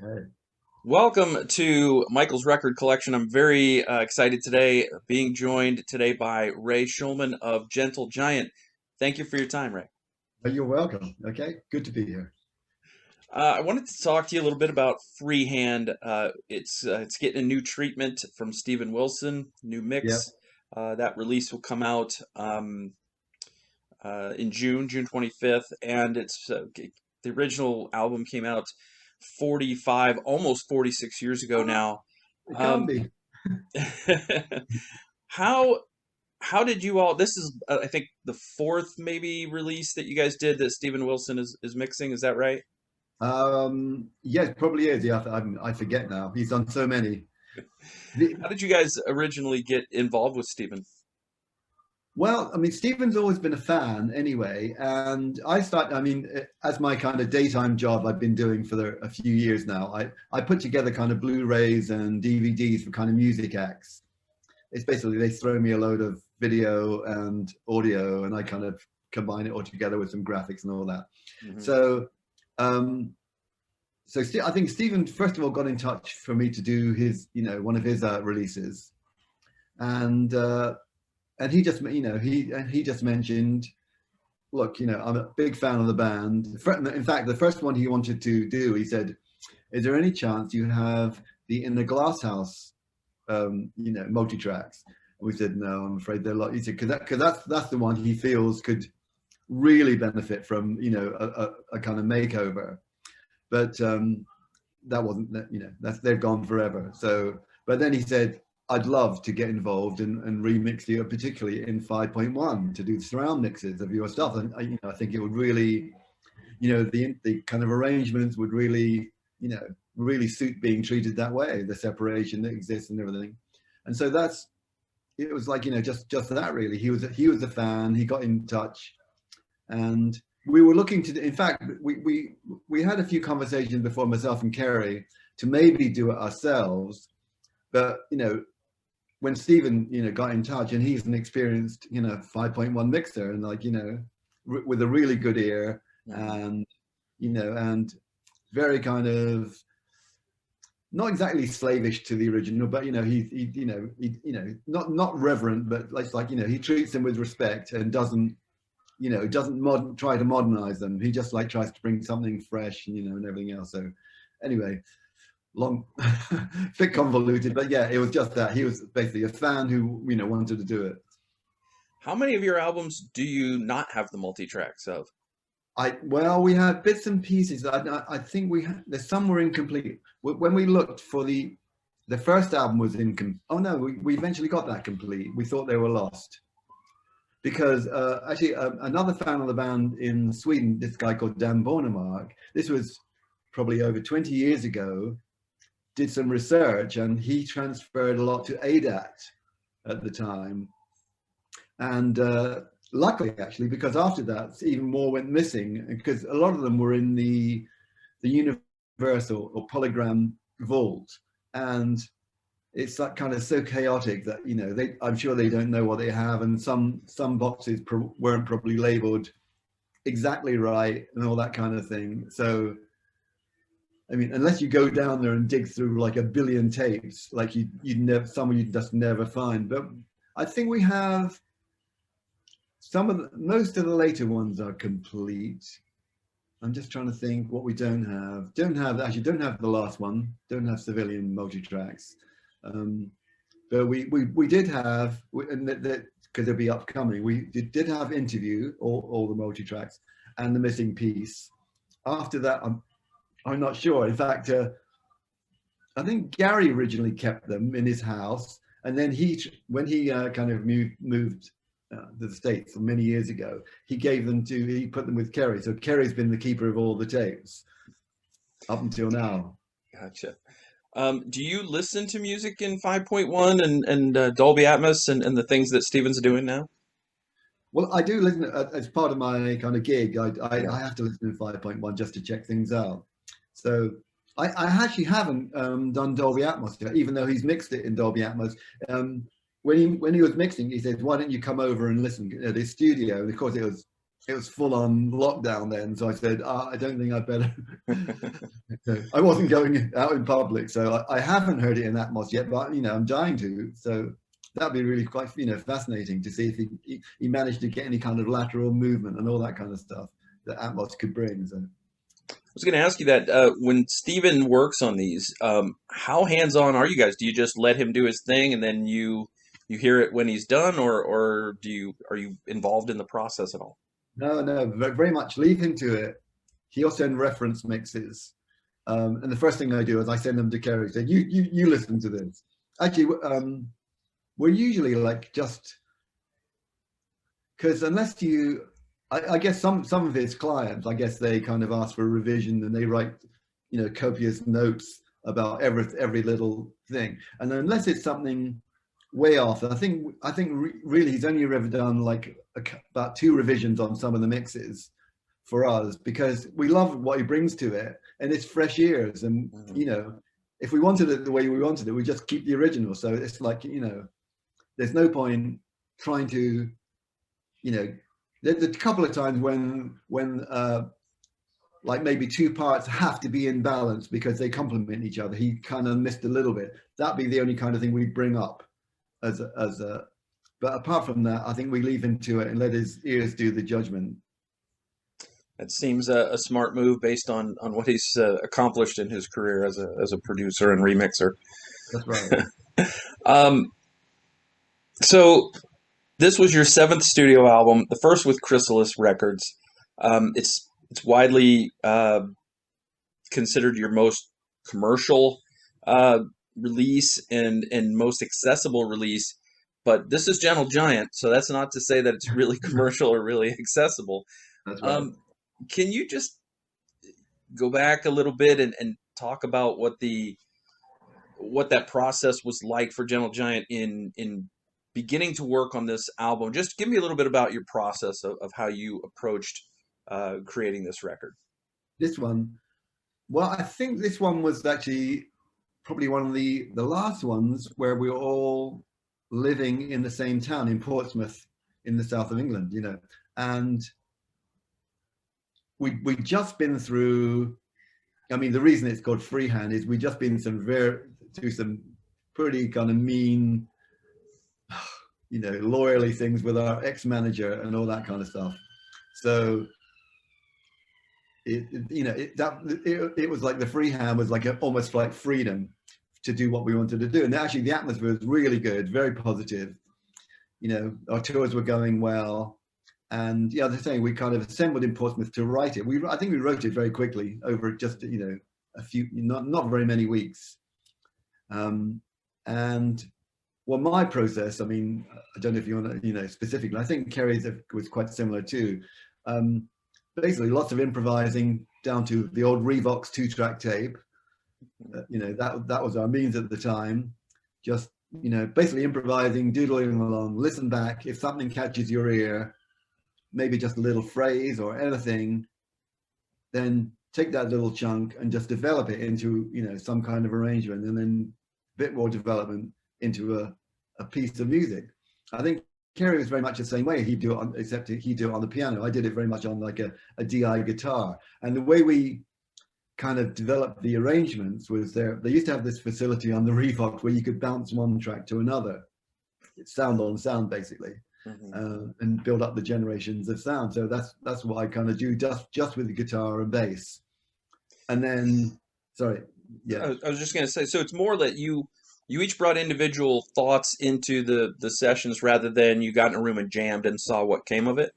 Right. Welcome to Michael's Record Collection. I'm very excited today, being joined today by Ray Shulman of Gentle Giant. Thank you for your time, Ray. You're welcome. Okay, good to be here. I wanted to talk to you a little bit about Freehand. It's getting a new treatment from Steven Wilson, new Yeah. mix. That release will come out in June 25th, and the original album came out 45, almost 46 years ago Ah, now. it can't Um, be. how how did you all? This is I think the fourth maybe release that you guys did that Steven Wilson is mixing. Is that right? Yes, probably is. Yeah, I forget now. He's done so many. The, How did you guys originally get involved with Steven? well, I mean, Stephen's always been a fan anyway, and as my kind of daytime job I've been doing for a few years now. I put together kind of Blu-rays and DVDs for kind of music acts. It's basically they throw me a load of video and audio, and I kind of combine it all together with some graphics and all that. Hmm. So. Um, I think Stephen first of all got in touch for me to do one of his releases, and he just, he just mentioned, look, I'm a big fan of the band. In fact, the first one he wanted to do, he said, "Is there any chance you have the In the Glass House, multi tracks?" We said, "No, I'm afraid they're like." He said, "Because that's the one he feels could really benefit from, a kind of makeover." But that wasn't, they've gone forever. So, but then he said, I'd love to get involved and remix you, particularly in 5.1, to do surround mixes of your stuff. And I think it would really, the kind of arrangements would really, really suit being treated that way, the separation that exists and everything. And so it was like, just that really. He was a fan. He got in touch, and we were looking to, in fact, we had a few conversations before, myself and Kerry, to maybe do it ourselves. But when Stephen got in touch, and he's an experienced 5.1 mixer, and like with a really good ear, Hmm. and and very kind of not exactly slavish to the original, but not reverent, but like he treats them with respect and doesn't try to modernize them. He just like tries to bring something fresh, and everything else. So anyway, long, bit convoluted, but yeah, it was just that he was basically a fan who wanted to do it. How many of your albums do you not have the multi tracks of? Well, we had bits and pieces. I think there's some were incomplete. When we looked for the first album was incomplete. Oh no, we eventually got that complete. We thought they were lost because actually another fan of the band in Sweden, this guy called Dan Bornemark, this was probably over 20 years ago, did some research, and he transferred a lot to ADAT at the time. And luckily, actually, because after that, even more went missing, because a lot of them were in the universal or polygram vault. And it's like kind of so chaotic that I'm sure they don't know what they have, and some boxes weren't probably labeled exactly right and all that kind of thing. So I mean, unless you go down there and dig through like a billion tapes, like you'd never, some you just never find. But I think we have most of the later ones are complete. I'm just trying to think what we don't have. Don't have the last one. Don't have civilian multi tracks. But we did have, and that because it'll be upcoming. We did have interview, all the multi tracks, and the missing piece. After that, I'm not sure. In fact, I think Gary originally kept them in his house, and then when he kind of moved to the States many years ago, he put them with Kerry. So Kerry's been the keeper of all the tapes up until now. Gotcha. Do you listen to music in 5.1 and Dolby Atmos and the things that Steven's doing now? Well, I do listen as part of my kind of gig. Yeah. I have to listen to 5.1 just to check things out. So I actually haven't done Dolby Atmos yet, even though he's mixed it in Dolby Atmos. When he was mixing, he said, "Why don't you come over and listen at his studio?" And of course, it was it was full on lockdown then. So I said, I don't think I better. So I wasn't going out in public. So I haven't heard it in Atmos yet, but I'm dying to. So that'd be really quite, fascinating to see if he managed to get any kind of lateral movement and all that kind of stuff that Atmos could bring. So. I was going to ask you that when Steven works on these, how hands-on are you guys? Do you just let him do his thing and then you hear it when he's done, or are you involved in the process at all? No, very much leave him to it. He'll send reference mixes, and the first thing I do is I send them to Kerry. Say, you listen to this. Actually, we're usually like just because unless you. I guess some of his clients, I guess they kind of ask for a revision and they write, copious notes about every little thing. And unless it's something way off, I think really he's only ever done like about 2 revisions on some of the mixes for us because we love what he brings to it and it's fresh ears. And if we wanted it the way we wanted it, we just keep the original. So it's like there's no point trying to There's a couple of times when like maybe 2 parts have to be in balance because they complement each other. He kind of missed a little bit. That'd be the only kind of thing we bring up as a. But apart from that, I think we leave him to it and let his ears do the judgment. That seems a smart move based on what he's accomplished in his career as a producer and remixer. That's right. So. This was your 7th studio album, the first with Chrysalis Records. It's widely considered your most commercial release and most accessible release. But this is Gentle Giant, so that's not to say that it's really commercial or really accessible. That's right. Can you just go back a little bit and talk about what that process was like for Gentle Giant in beginning to work on this album? Just give me a little bit about your process of how you approached creating this record. This one, well, I think this one was actually probably one of the last ones where we were all living in the same town in Portsmouth in the south of England, and we'd just been through, I mean, the reason it's called Freehand is we'd just been through some pretty kind of mean, lawyerly things with our ex-manager and all that kind of stuff. So it was like the Freehand was like almost like freedom to do what we wanted to do. And actually the atmosphere was really good, very positive. Our tours were going well. And the other thing, we kind of assembled in Portsmouth to write it. I think we wrote it very quickly over just, a few, not very many weeks. And well, my process, I mean, I don't know if you want to, specifically, I think Kerry's was quite similar too. Basically, lots of improvising down to the old Revox 2-track tape. That was our means at the time. Just, basically improvising, doodling along, listen back. If something catches your ear, maybe just a little phrase or anything, then take that little chunk and just develop it into, some kind of arrangement, and then a bit more development into a piece of music. I think Kerry was very much the same way. He'd do it except he'd do it on the piano. I did it very much on like a DI guitar. And the way we kind of developed the arrangements was they used to have this facility on the Revox where you could bounce one track to another. It's sound on sound basically, and build up the generations of sound. So that's what I kind of do just with the guitar and bass. And then, sorry, yeah. I was just going to say, so it's more that you each brought individual thoughts into the sessions rather than you got in a room and jammed and saw what came of it?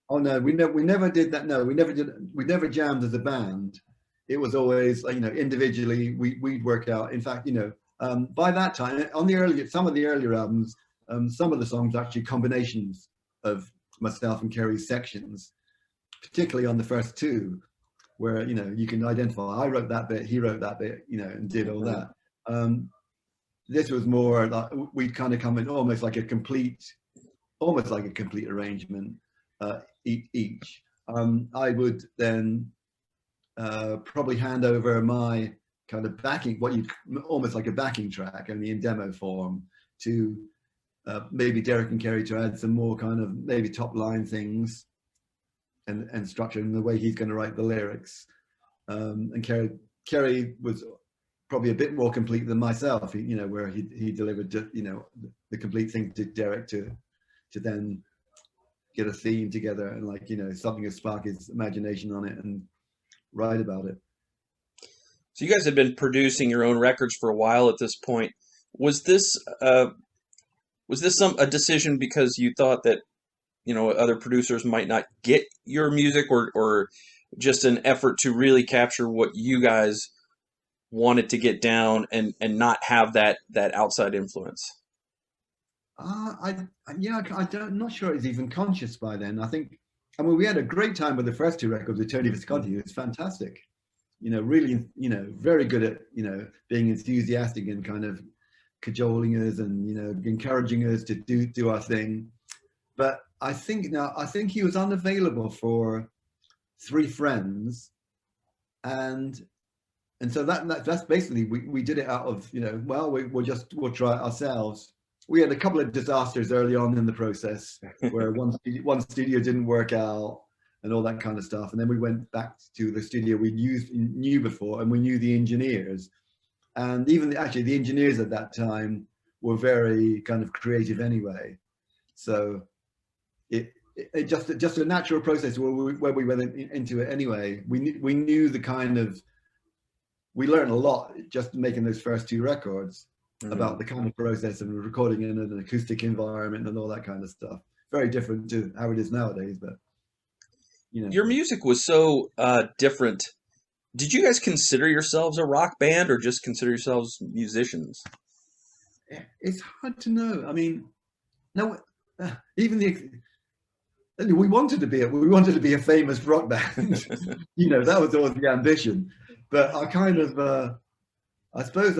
Oh no, we never did that. No, we never jammed as a band. It was always, individually we'd work out. In fact, by that time on some of the earlier albums, some of the songs are actually combinations of myself and Kerry's sections, particularly on the first 2, where, you can identify, I wrote that bit, he wrote that bit, and did all that. This was more like we'd kind of come in almost like a complete arrangement each. I would then probably hand over my kind of backing, almost like a backing track, only in demo form, to maybe Derek and Kerry to add some more kind of maybe top line things. and structure and the way he's going to write the lyrics. And Kerry was probably a bit more complete than myself, where he delivered, the complete thing to Derek to then get a theme together and something to spark his imagination on it and write about it. So you guys have been producing your own records for a while at this point. Was this a decision because you thought that other producers might not get your music, or just an effort to really capture what you guys wanted to get down and not have that outside influence? I'm not sure it's even conscious by then. I mean, we had a great time with the first two records with Tony Visconti. It was fantastic. Really, very good at, being enthusiastic and kind of cajoling us and, encouraging us to do our thing. But I think he was unavailable for Three Friends. And so that's basically, we did it out of, we'll try it ourselves. We had a couple of disasters early on in the process where one studio didn't work out and all that kind of stuff. And then we went back to the studio we knew before, and we knew the engineers. And even the engineers at that time were very kind of creative anyway. So it just a natural process where we went into it anyway. We knew we learned a lot just making those first two records. Mm-hmm. About the kind of process of recording in an acoustic environment and all that kind of stuff. Very different to how it is nowadays, but your music was so different. Did you guys consider yourselves a rock band or just consider yourselves musicians? It's hard to know. I mean, no, even we wanted to be a famous rock band. That was always the ambition. But I kind of, I suppose.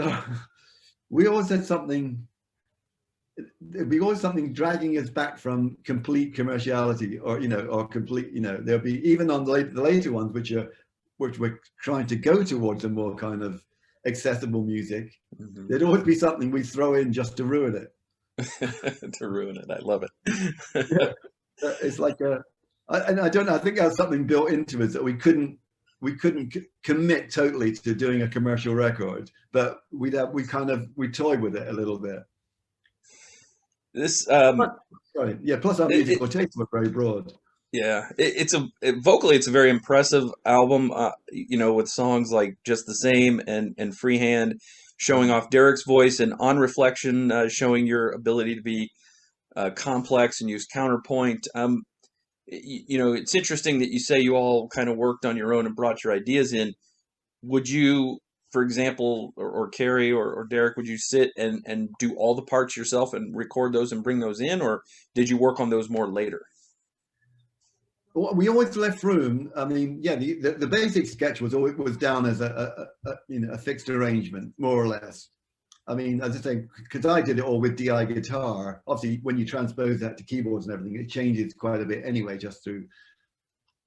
We always had something. There'd be always something dragging us back from complete commerciality, or complete. There'll be even on the later ones, which we're trying to go towards a more kind of accessible music. Mm-hmm. There'd always be something we throw in just to ruin it. To ruin it, I love it. Yeah. It's like I don't know. I think there's something built into us that we couldn't commit totally to doing a commercial record, but we toyed with it a little bit. This plus our musical tastes were very broad. Yeah, vocally it's a very impressive album. With songs like "Just the Same" and "Freehand," showing off Derek's voice, and "On Reflection," showing your ability to be complex and use counterpoint. It's interesting that you say you all kind of worked on your own and brought your ideas in. Would you, for example, or Kerry or Derek, would you sit and do all the parts yourself and record those and bring those in, or did you work on those more later? We always left room. I mean, yeah, the basic sketch was down as a fixed arrangement, more or less. I mean, as I say, because I did it all with DI guitar. Obviously, when you transpose that to keyboards and everything, it changes quite a bit anyway, just through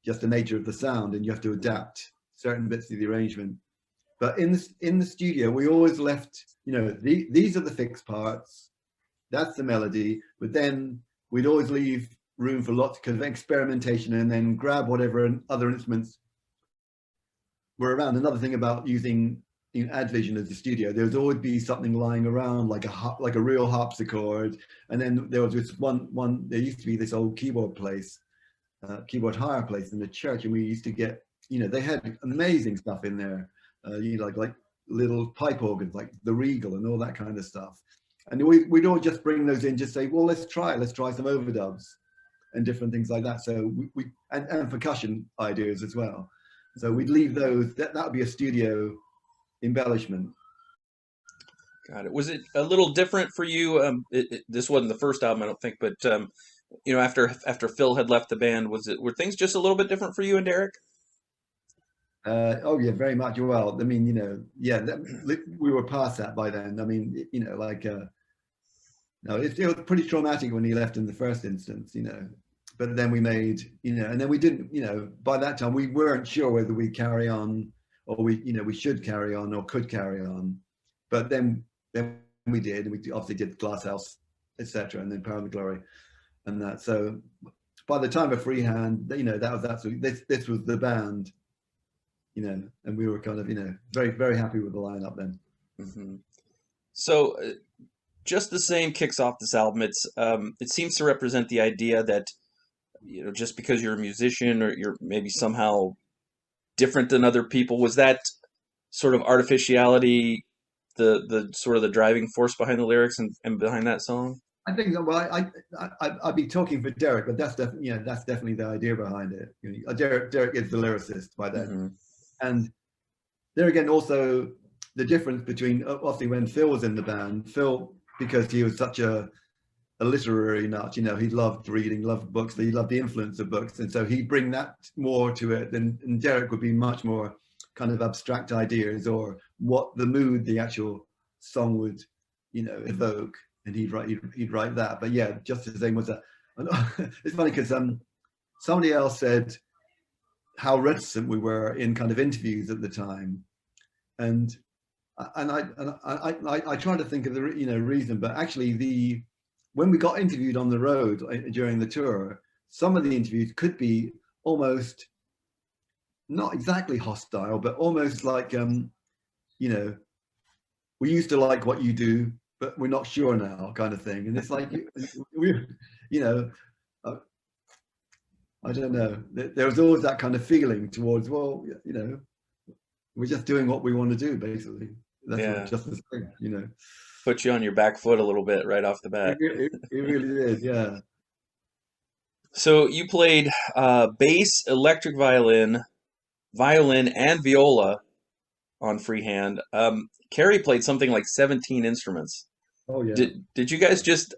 the nature of the sound, and you have to adapt certain bits of the arrangement. But in the studio, we always left, these are the fixed parts, that's the melody, but then we'd always leave room for lots of experimentation, and then grab whatever other instruments were around. Another thing about using Advision as the studio, there would always be something lying around, like a real harpsichord, and then there was this one. There used to be this old keyboard hire place in the church, and we used to get, they had amazing stuff in there, like little pipe organs, like the Regal and all that kind of stuff. And we'd all just bring those in, just say, well, let's try some overdubs and different things like that. So and percussion ideas as well. So we'd leave those. That would be a studio embellishment. Got it. Was it a little different for you? This wasn't the first album, I don't think, but after Phil had left the band, were things just a little bit different for you and Derek? Oh yeah, very much. Well, I mean, we were past that by then. I mean, no, it was pretty traumatic when he left in the first instance, But then we made, and then we didn't, by that time we weren't sure whether we'd carry on, or we should carry on or could carry on. But then we did, and we obviously did Glasshouse, etc., and then Power and the Glory, and that. So, by the time of Freehand, you know, that was absolutely, this was the band, you know, and we were kind of, you know, very, very happy with the lineup then. Mm-hmm. So just the same kicks off this album. It seems to represent the idea that, you know, just because you're a musician or you're maybe somehow different than other people, was that sort of artificiality the sort of the driving force behind the lyrics and behind that song? I think that, well, I'd be talking for Derek, but that's definitely, you know, that's definitely the idea behind it. You know, Derek is the lyricist by then. Mm-hmm. And there again, also the difference between, obviously when Phil was in the band, Phil, because he was such a literary nut, you know, he loved reading, loved books, he loved the influence of books. And so he'd bring that more to it than, and Derek would be much more kind of abstract ideas or what the mood the actual song would, you know, evoke. And he'd write that. But yeah, just the same was that. It's funny because somebody else said how reticent we were in kind of interviews at the time, and I try to think of the, you know, reason, but actually when we got interviewed on the road during the tour, some of the interviews could be almost not exactly hostile, but almost like you know, we used to like what you do, but we're not sure now, kind of thing. And it's like, we, you know, I don't know. There was always that kind of feeling towards, well, you know, we're just doing what we want to do, basically. That's just the thing, you know. Put you on your back foot a little bit right off the bat. It really is, yeah. So you played bass, electric violin, and viola on Freehand. Carrie played something like 17 instruments. Oh yeah. Did you guys just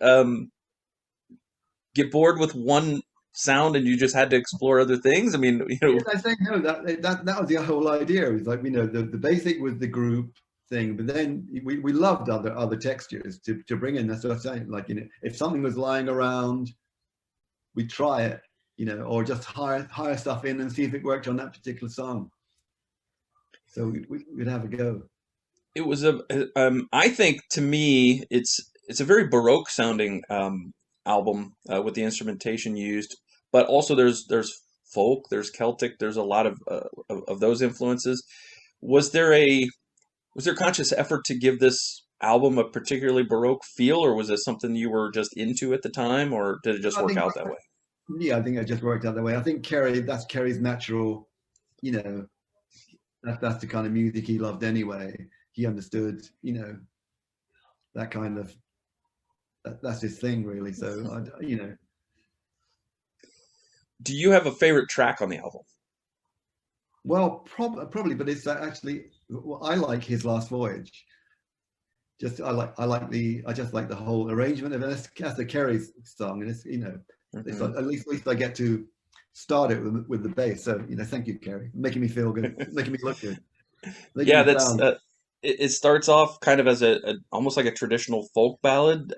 get bored with one sound and you just had to explore other things? I mean, you know. Yes, I think no, that was the whole idea. It was like, you know, the basic was the group thing, but then we loved other textures to bring in. That's what I'm saying. Like, you know, if something was lying around, we'd try it, you know, or just hire stuff in and see if it worked on that particular song. So we'd have a go. It was I think to me, it's a very Baroque sounding album with the instrumentation used, but also there's folk, there's Celtic, there's a lot of those influences. Was there conscious effort to give this album a particularly Baroque feel, or was it something you were just into at the time, or did it just work out that way? Yeah, I think it just worked out that way. I think that's Kerry's natural, you know, that's the kind of music he loved anyway. He understood, you know, that kind of, that's his thing really. So, you know. Do you have a favorite track on the album? Well, probably, but it's actually, well, I like His Last Voyage. I just like the whole arrangement of it. That's a Kerry's song, and it's, you know, it's like, at least I get to start it with the bass. So, you know, thank you, Kerry, making me feel good, making me look good. Yeah, that's it starts off kind of as almost like a traditional folk ballad.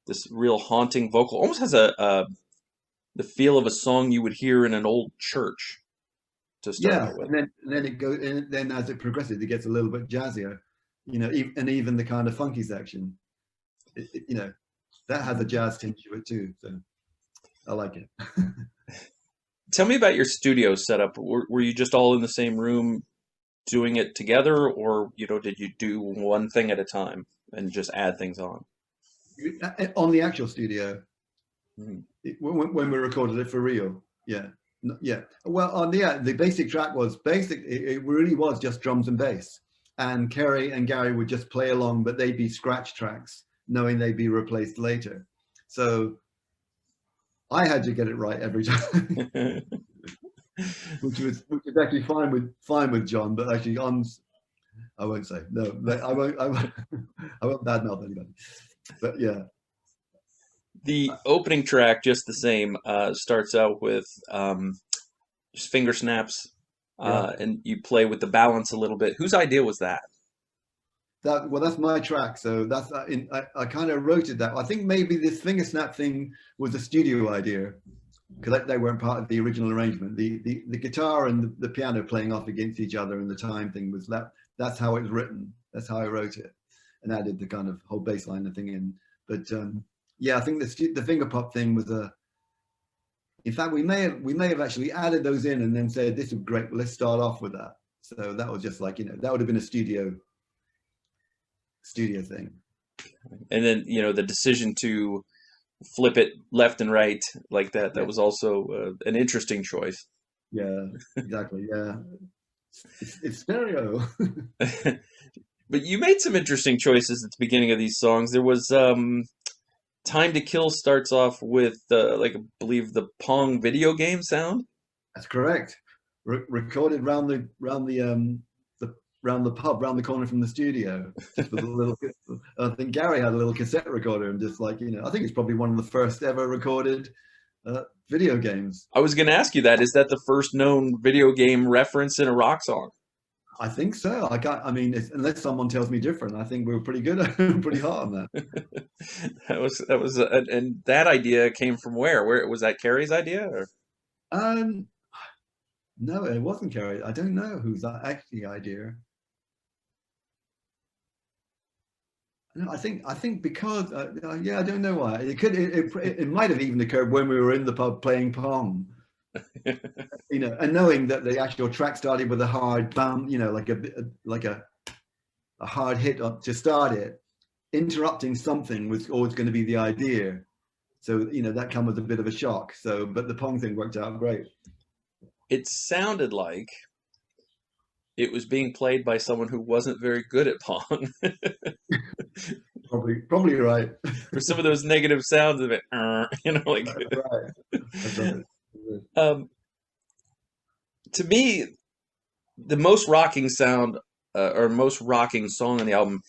This real haunting vocal, almost has the feel of a song you would hear in an old church to start out with. And then it goes, and then as it progresses, it gets a little bit jazzier, you know, and even the kind of funky section, you know, that has a jazz tinge to it too. So I like it. Tell me about your studio setup. Were you just all in the same room doing it together, or, you know, did you do one thing at a time and just add things on? On the actual studio, when we recorded it for real, yeah. Well, the basic track was basic. It really was just drums and bass, and Kerry and Gary would just play along, but they'd be scratch tracks, knowing they'd be replaced later. So I had to get it right every time. which was actually fine with John, but actually I won't say no. I won't badmouth anybody. But yeah, the opening track, just the same, starts out with just finger snaps, and you play with the balance a little bit. Whose idea was that? Well, that's my track. So that's I kind of wrote it that. I think maybe this finger snap thing was a studio idea, because they weren't part of the original arrangement. The guitar and the piano playing off against each other, and the time thing was that's how it was written. That's how I wrote it, and added the kind of whole bass line thing in. But yeah, I think the finger pop thing was In fact, we may have actually added those in and then said this is great. Let's start off with that. So that was just like, that would have been a studio thing. And then, the decision to flip it left and right like that, that Yeah, was also an interesting choice. yeah, exactly. Yeah, it's stereo. But you made some interesting choices at the beginning of these songs. There was Time to Kill starts off with like I believe the Pong video game sound. That's correct. Recorded round the pub, round the corner from the studio, just with a little. I think Gary had a little cassette recorder, and just like, I think it's probably one of the first ever recorded video games. I was going to ask you that. Is that the first known video game reference in a rock song? I think so. I mean, unless someone tells me different, I think we were pretty good, pretty hot on that. And that idea came from where? Where was that Carrie's idea? Or? Um, no, it wasn't Kerry. I don't know who's that actually idea. No, I think because yeah, I don't know why. It might have even occurred when we were in the pub playing Pong, and knowing that the actual track started with a hard bam, like a hard hit to start it. Interrupting something was always going to be the idea, so that came with a bit of a shock. So, but the Pong thing worked out great. It sounded like it was being played by someone who wasn't very good at Pong. Probably right. For some of those negative sounds of it, like. Right. That's right. To me, the most rocking sound or most rocking song on the album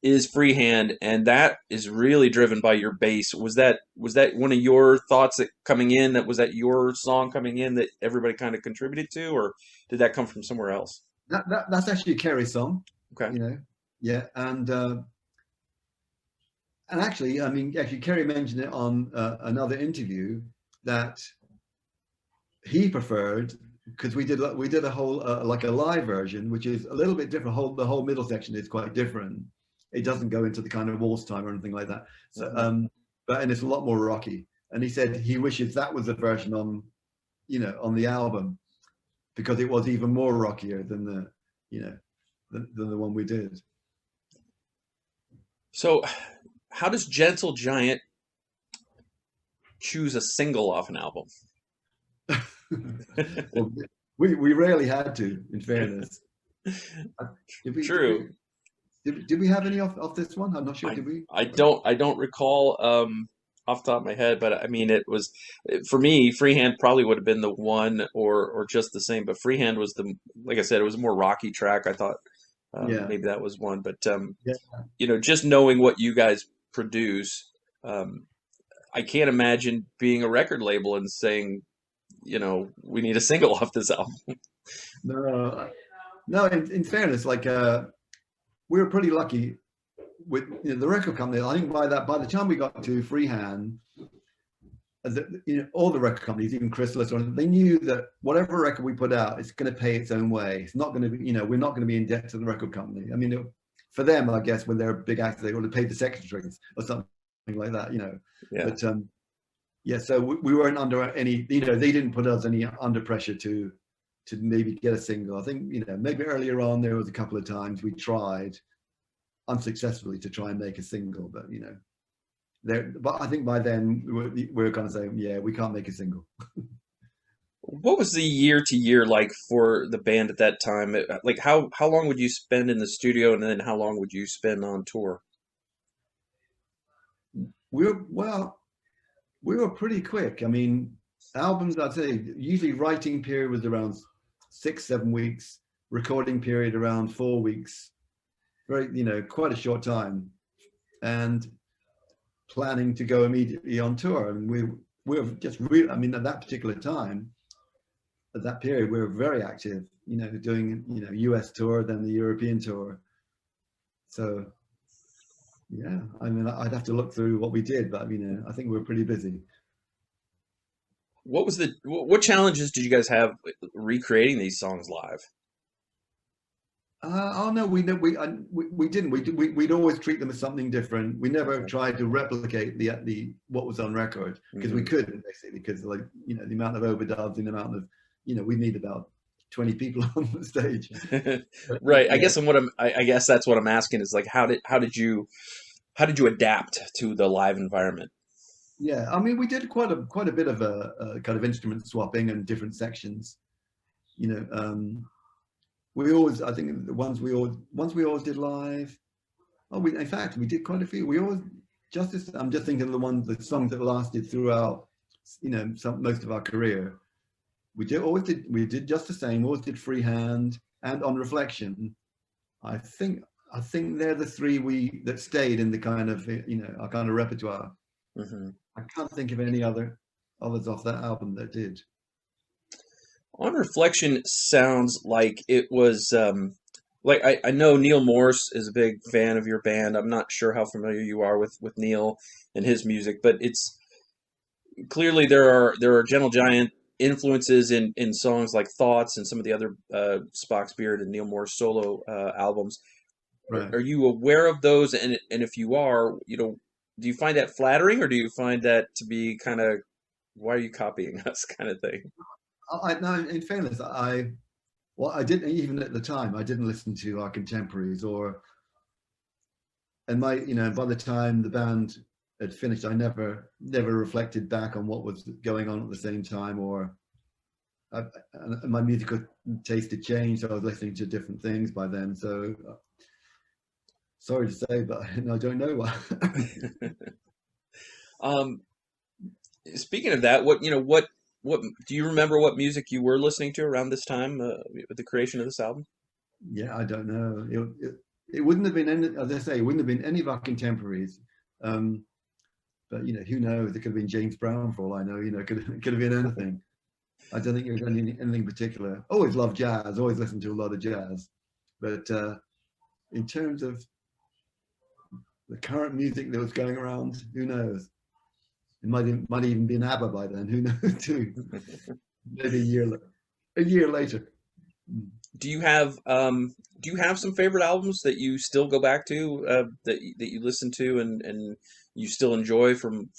is Freehand, and that is really driven by your bass. Was that one of your thoughts coming in? That was that your song coming in that everybody kind of contributed to, or did that come from somewhere else? That's actually a Kerry song. Okay. Yeah, and actually, I mean, Kerry mentioned it on another interview that he preferred, because we did a whole like a live version, which is a little bit different. The whole middle section is quite different. It doesn't go into the kind of waltz time or anything like that. So, and it's a lot more rocky. And he said he wishes that was the version on the album, because it was even more rockier than the one we did. So, how does Gentle Giant choose a single off an album? Well, we rarely had to, in fairness. True. Did we have any off this one? I'm not sure. Did we? I don't recall off the top of my head, but I mean, it was, for me, Freehand probably would have been the one, or just the same. But Freehand was like I said, it was a more rocky track. I thought maybe that was one, but just knowing what you guys produce, I can't imagine being a record label and saying, we need a single off this album. No. In fairness, like we were pretty lucky with the record company. I think by the time we got to Freehand, all the record companies, even Chrysalis, they knew that whatever record we put out, it's going to pay its own way. It's not going to be, we're not going to be in debt to the record company. I mean, for them, I guess, when they're big actors, they would have paid the secretaries or something like that, Yeah. But so we weren't under any, they didn't put us any under pressure to maybe get a single. I think, maybe earlier on there was a couple of times we tried unsuccessfully to try and make a single, but but I think by then we were kind of saying, yeah, we can't make a single. What was the year to year like for the band at that time? Like how long would you spend in the studio, and then how long would you spend on tour? We were pretty quick. I mean, albums, I'd say usually writing period was around 6-7 weeks, recording period around 4 weeks. Very, quite a short time, and planning to go immediately on tour. And we were just really, I mean, at that particular time, at that period, we were very active, doing, US tour, then the European tour. So yeah, I mean, I'd have to look through what we did, but I think we were pretty busy. What challenges did you guys have recreating these songs live? Oh no, we didn't. We'd always treat them as something different. We never Okay. tried to replicate the what was on record because we Hmm. couldn't, basically, because, like, the amount of overdubs and the amount of, we need about 20 people on the stage. But Right. I yeah, guess I guess that's what I'm asking is like how did you adapt to the live environment? yeah. I mean, we did quite a bit of a kind of instrument swapping and different sections. You know, we always, I think, the ones we always did live. Oh, in fact, we did quite a few. We always I'm just thinking of the songs that lasted throughout, most of our career. We did Just the Same. Always did Freehand and On Reflection. I think they're the three that stayed in the kind of, our kind of repertoire. Hmm. I can't think of any others off that album that did. On Reflection sounds like it was like I know Neil Morse is a big fan of your band. I'm not sure how familiar you are with Neil and his music, but it's clearly there are Gentle Giant influences in songs like Thoughts and some of the other Spock's Beard and Neil Morse solo albums. Right. Are you aware of those? And if you are, do you find that flattering, or do you find that to be kind of why are you copying us kind of thing? No, in fairness, I didn't, even at the time, I didn't listen to our contemporaries, and by the time the band had finished, I never reflected back on what was going on at the same time, or and my musical taste had changed. So I was listening to different things by then. So sorry to say, but I don't know what. um, Speaking of that, what do you remember what music you were listening to around this time with the creation of this album? Yeah, I don't know. It wouldn't have been any, as I say, it wouldn't have been any of our contemporaries. Um, but who knows? It could have been James Brown for all I know. It could have been anything. I don't think it was anything particular. Always loved jazz. Always listened to a lot of jazz. But in terms of the current music that was going around, who knows? It might even been ABBA by then. Who knows? Too. Maybe a year later. Do you have some favorite albums that you still go back to that you listen to and you still enjoy from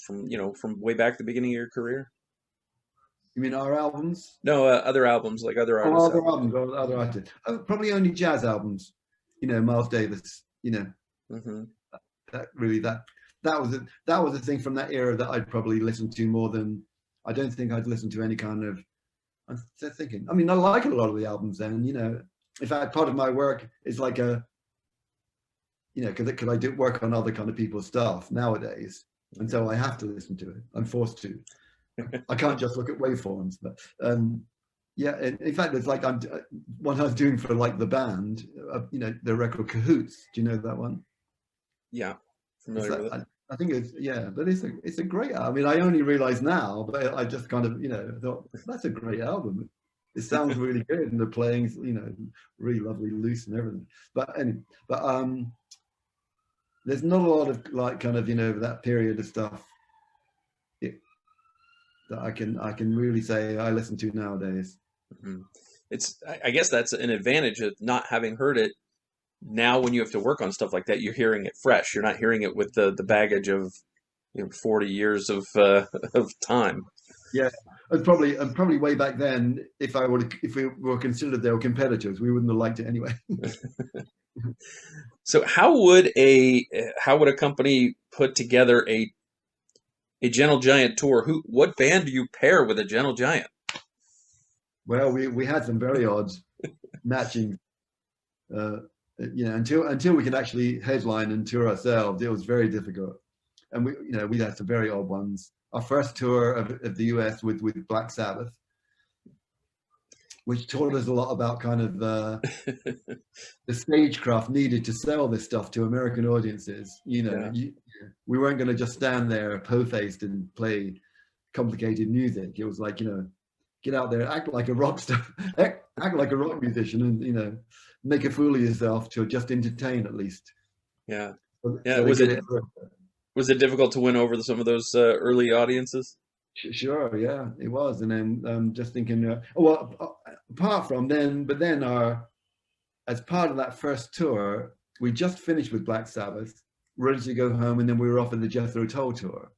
way back at the beginning of your career? You mean our albums? No, other albums like other Oh, artists' other albums. albums, or other artists. Oh, probably only jazz albums. Miles Davis. Hmm. That really that was a thing from that era that I'd probably listen to more than, I don't think I'd listen to any kind of. I'm thinking. I mean, I like a lot of the albums then. In fact, part of my work is like because I do work on other kind of people's stuff nowadays, and so I have to listen to it. I'm forced to. I can't just look at waveforms, but yeah. In fact, it's like what I was doing for like the band, the record Cahoots. Do you know that one? Yeah, It's familiar like, with it. I think but it's a great. I mean, I only realize now, but I just kind of thought that's a great album. It sounds really good, and the playing's really lovely, loose and everything. But anyway, but there's not a lot of like kind of that period of stuff that I can really say I listen to nowadays. Mhm. I guess that's an advantage of not having heard it. Now, when you have to work on stuff like that, you're hearing it fresh. You're not hearing it with the baggage of 40 years of of time. Yeah, and probably way back then, if we were considered they were competitors, we wouldn't have liked it anyway. So how would a company put together a Gentle Giant tour? What band do you pair with a Gentle Giant? Well, we had some very odd matching. Uh, until we could actually headline and tour ourselves, it was very difficult. And we had some very odd ones. Our first tour of the US with Black Sabbath, which taught us a lot about kind of the stagecraft needed to sell this stuff to American audiences. Yeah. We weren't going to just stand there po-faced and play complicated music. It was like, get out there, act like a rock star, act like a rock musician, and make a fool of yourself to just entertain at least. Yeah. So Yeah. they get it. Was it difficult to win over some of those early audiences? Sure, yeah, it was. And then just thinking, well, apart from then, but then our as part of that first tour, we just finished with Black Sabbath, ready to go home, and then we were off on the Jethro Tull tour.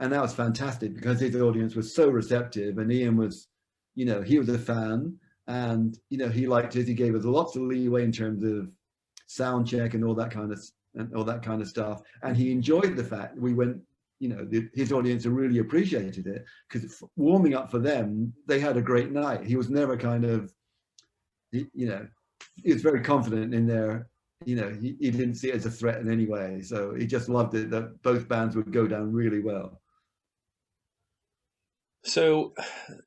And that was fantastic because his audience was so receptive, and Ian was, you know, he was a fan, and, you know, he liked it. He gave us lots of leeway in terms of sound check and all that kind of stuff. And he enjoyed the fact we went, you know, his audience really appreciated it, because warming up for them, they had a great night. He was never kind of, you know, he was very confident in their, you know, he didn't see it as a threat in any way. So he just loved it that both bands would go down really well. So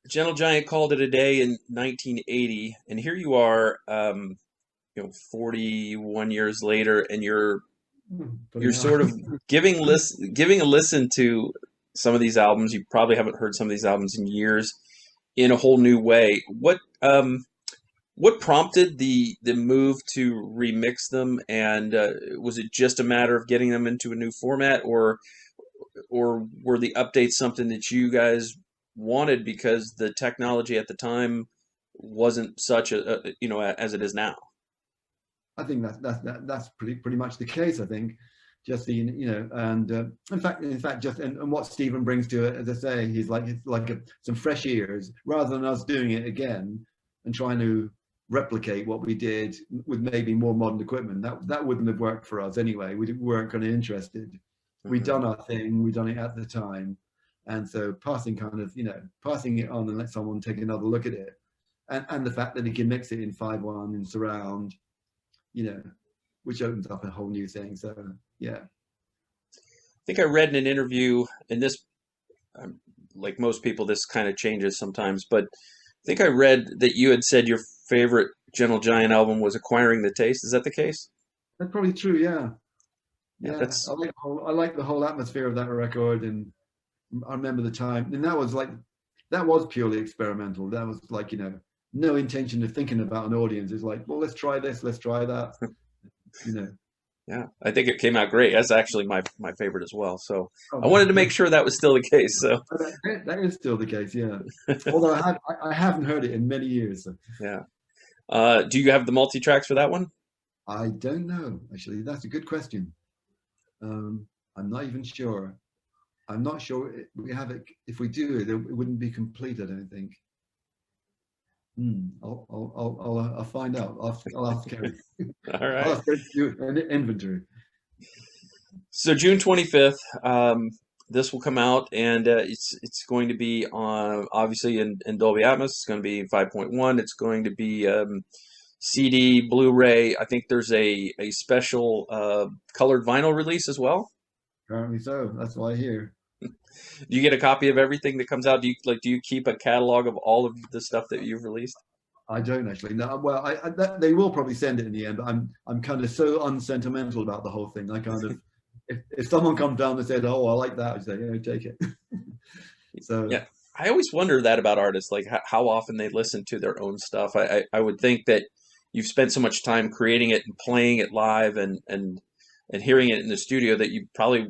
Gentle Giant called it a day in 1980, and here you are, you know, 41 years later, and you're sort of giving a listen to some of these albums. You probably haven't heard some of these albums in years in a whole new way. What prompted the move to remix them, and was it just a matter of getting them into a new format, or were the updates something that you guys wanted because the technology at the time wasn't such a you know, as it is now? I think that's pretty much the case. I think just the, you know, and in fact just and what Stephen brings to it, as I say, he's like some fresh ears, rather than us doing it again and trying to replicate what we did with maybe more modern equipment. That wouldn't have worked for us anyway. We weren't kind of interested. We'd done our thing. We'd done it at the time. And so passing it on and let someone take another look at it, and the fact that he can mix it in 5.1 in surround, you know, which opens up a whole new thing. So yeah. I think I read in an interview, and this, like most people, this kind of changes sometimes, but I think I read that you had said your favorite Gentle Giant album was Acquiring the Taste. Is that the case? That's probably true. Yeah. Yeah, Yeah. I like the whole atmosphere of that record, and I remember the time, and that was purely experimental. That was like, you know, no intention of thinking about an audience. It's like, well, let's try this, let's try that, you know. Yeah, I think it came out great. That's actually my favorite as well. So I wanted to make sure that was still the case. So that is still the case, yeah. Although I haven't heard it in many years. So. Yeah. Do you have the multi-tracks for that one? I don't know, actually. That's a good question. I'm not even sure. I'm not sure we have it. If we do, it wouldn't be complete, I don't think. I'll find out. I'll ask Kerry. All right. I'll ask Kerry to do an inventory. So June 25th, this will come out, and it's going to be on, obviously, in Dolby Atmos. It's going to be 5.1. It's going to be CD, Blu-ray. I think there's a special colored vinyl release as well. Apparently so. That's what I hear. Do you get a copy of everything that comes out? Do you keep a catalog of all of the stuff that you've released? I don't actually. No. Well, they will probably send it in the end, but I'm kind of so unsentimental about the whole thing. I kind of, if someone comes down and said, "Oh, I like that," I say, "Yeah, take it." So yeah, I always wonder that about artists, like how often they listen to their own stuff. I would think that you've spent so much time creating it and playing it live and hearing it in the studio that you probably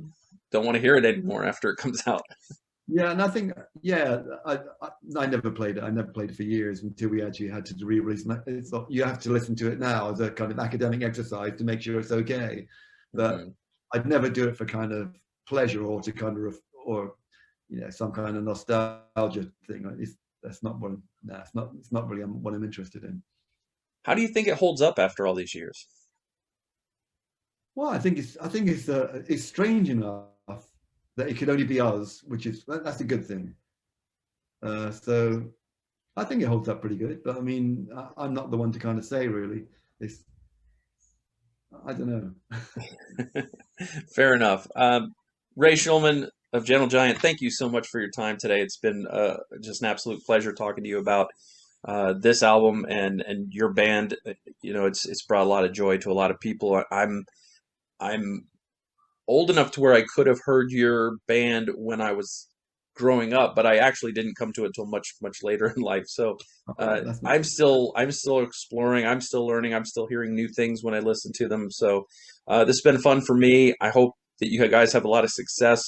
don't want to hear it anymore after it comes out. Yeah, and I think, yeah, I never played it. I never played it for years until we actually had to re-release it. You have to listen to it now as a kind of academic exercise to make sure it's okay. But I'd never do it for kind of pleasure or to kind of, or, you know, some kind of nostalgia thing. It's not really what I'm interested in. How do you think it holds up after all these years? Well, I think it's strange enough that it could only be us, that's a good thing. So I think it holds up pretty good, but I mean, I'm not the one to kind of say really. I don't know. Fair enough. Ray Shulman of Gentle Giant, thank you so much for your time today. It's been just an absolute pleasure talking to you about this album and your band. You know, it's brought a lot of joy to a lot of people. I'm old enough to where I could have heard your band when I was growing up, but I actually didn't come to it until much later in life. So I'm still exploring. I'm still learning. I'm still hearing new things when I listen to them. So this has been fun for me. I hope that you guys have a lot of success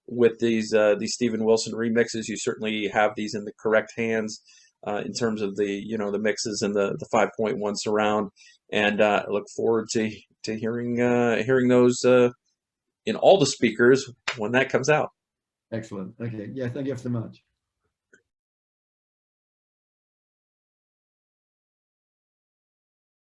with these Steven Wilson remixes. You certainly have these in the correct hands in terms of the mixes and the 5.1 surround. and I look forward to hearing those in all the speakers when that comes out. Excellent. Okay. Yeah. Thank you so much.